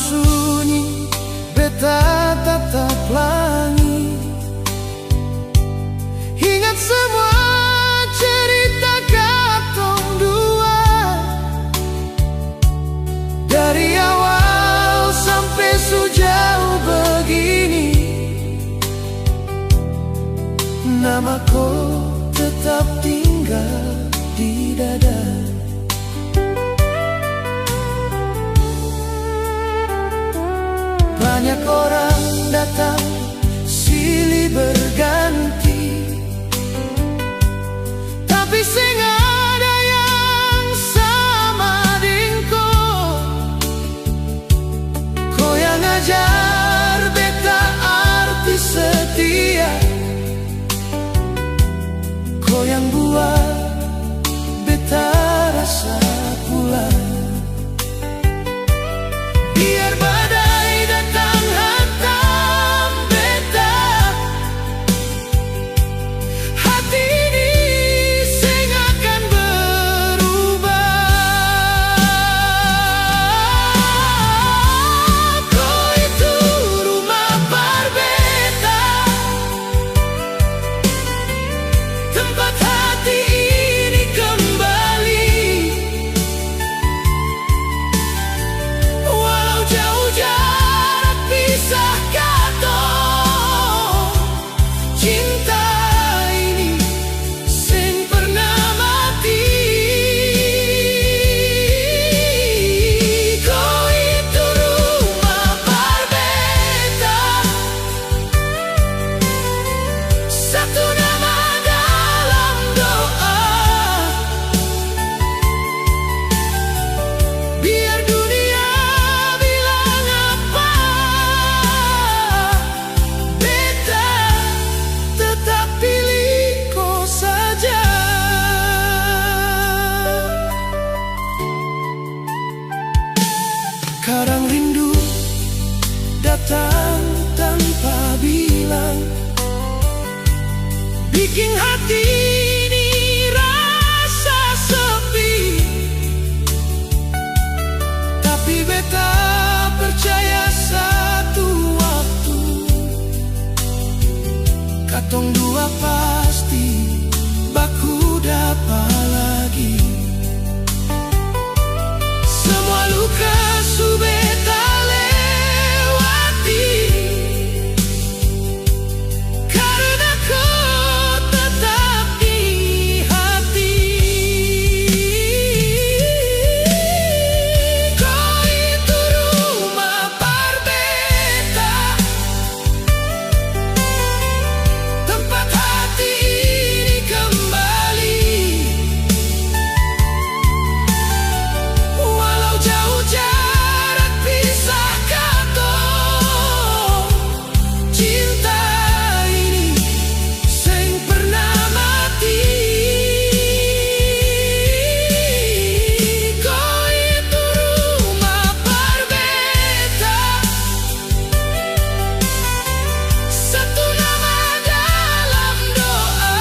sunyi, beta tatap langit. Ingat semua cerita katong dua, dari awal sampai sejauh begini. Namaku tetap tinggal di dada. Banyak orang datang silih berganti, tapi sing ada yang sama dingko. Kau yang ajar beta arti setia, kau yang buat beta rasa pula. Biar badai datang hantam beta, hati ini sing akan berubah. Kau itu rumah berbeda, tempat hati ini kembali. Walau jauh jarak pisah katong, cinta ini sing pernah mati. Kau itu rumah berbeda, satu nama dalam doa. Biar dunia bilang apa, beta tetap pilih kau saja. Kadang rindu datang tanpa bilang, bikin hati ini rasa sepi. Tapi beta percaya satu waktu katong dua pasti baku dapat lagi. Semua luka su beta lewati, karena kau tetap di hati. Kau itu rumah berbeda, tempat hati ini kembali. Walau jauh jarak pisah katong, cinta ini sing pernah mati. Kau itu rumah berbeda, satu nama dalam doa.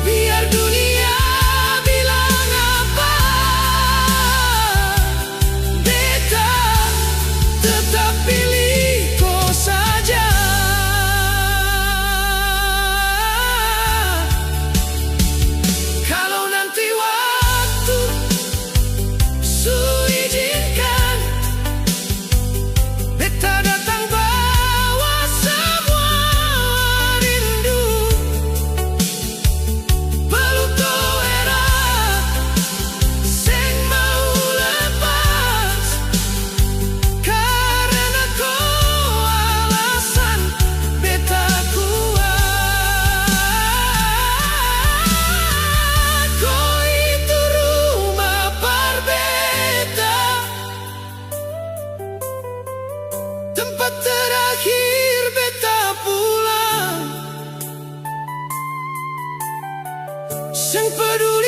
Biar dunia bilang apa, beta tetap pilih kau saja. Kalau nanti waktu su izinkan, beta datang bawa semua rindu. Peluk kau erat, sing mau lepas, karena kau alasan beta kuat. Kau itu rumah berbeda, tempat terakhir beta pulang. Sing peduli